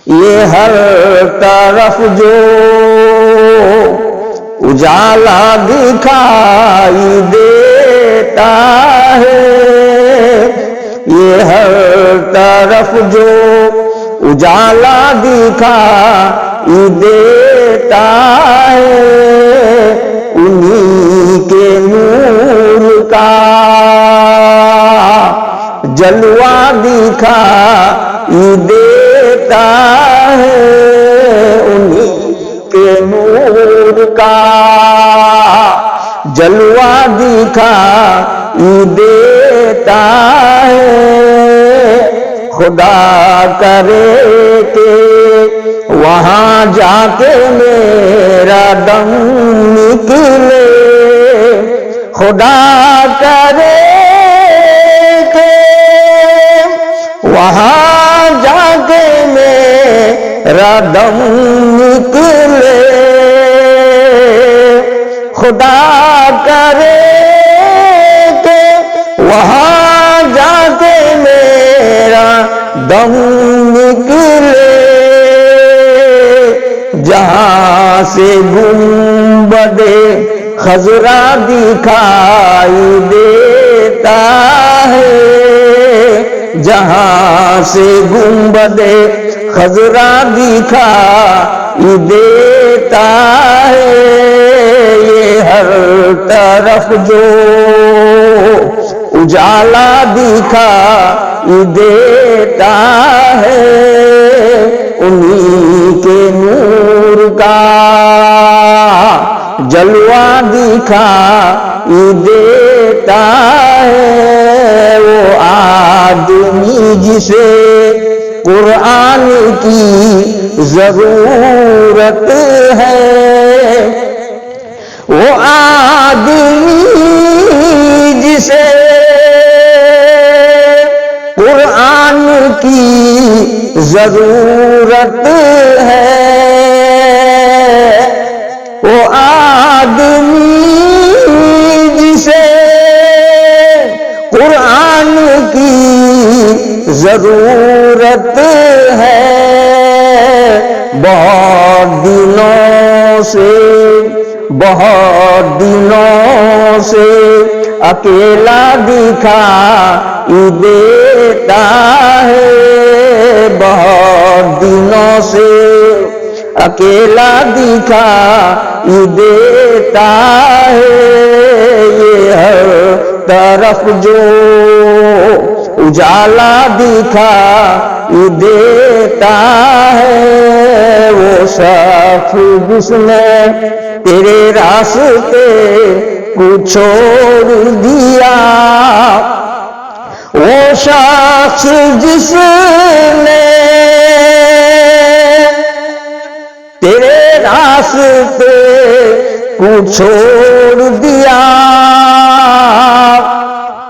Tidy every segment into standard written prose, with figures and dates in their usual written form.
یہ ہر طرف جو اجالا دکھائی دیتا ہے، یہ ہر طرف جو اجالا دکھائی دیتا ہے، انہی کے نور کا جلوہ دکھائی دیتا ہے، انہی کے نور کا جلوہ دکھائی دیتا ہے۔ خدا کرے کہ وہاں جا کے میرا دم نکلے، خدا کرے کہ وہاں جا کے میرا دم نکلے، خدا کرے کہ وہاں جا کے میرا دم نکلے، جہاں سے گنبد خضرا دکھائی دیتا ہے، جہاں سے گنبد خضرا دکھائی دیتا ہے، یہ ہر طرف جو اجالا دکھائی دیتا ہے، انہی کے نور کا جلوہ دکھائی دیتا ہے۔ وہ آدمی جسے قرآن کی ضرورت ہے، وہ آدمی جسے قرآن کی ضرورت ہے، وہ آدمی جسے قرآن کی ضرورت ہے، بہت دنوں سے اکیلا دکھائی دیتا ہے، بہت دنوں سے اکیلا دکھائی دیتا ہے، یہ ہر طرف جو اجالا دکھائی دیتا ہے، وہ شخص جس نے تیرے راستے کو چھوڑ دیا، وہ شخص جس نے تیرے راستے کو چھوڑ دیا،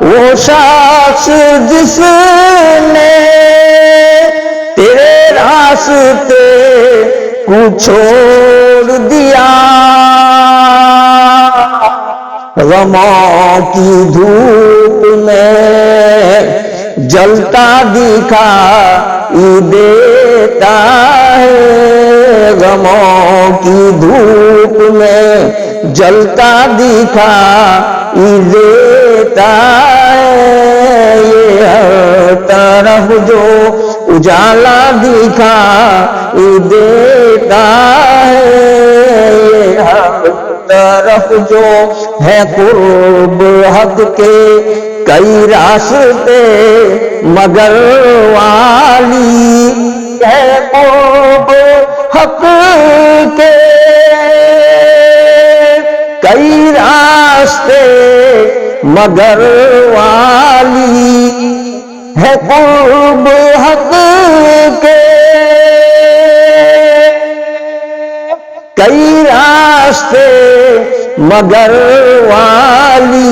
وہ شخص جس نے تیرے راستے کو چھوڑ دیا، غموں کی دھوپ میں جلتا دکھائی دیتا ہے، غموں کی دھوپ میں جلتا دکھائی دیتا ہے، یہ ہر طرف جو اجالا دکھائی دیتا ہے، یہ ہر طرف جو ہے قرب حق کے کئی راستے مگر والی ہے، قرب حق کے کئی راستے مگر والی ہے، قرب حق کے کئی راستے مگر والی،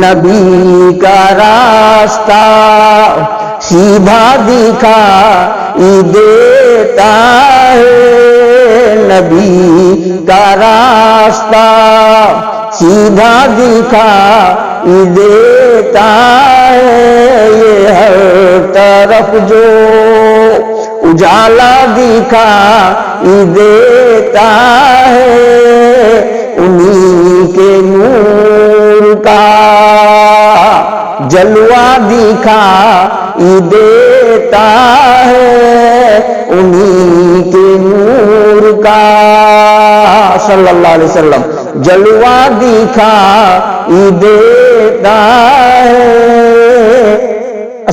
نبی کا راستہ سیدھا دکھائی دیتا ہے، نبی کا راستہ سیدھا دکھائی دیتا ہے، یہ ہر طرف جو اجالا دکھائی دیتا ہے، انہی کے نور کا جلوہ دکھائی دیتا ہے، انہی کے نور کا صلی اللہ علیہ وسلم جلوہ دکھائی دیتا ہے،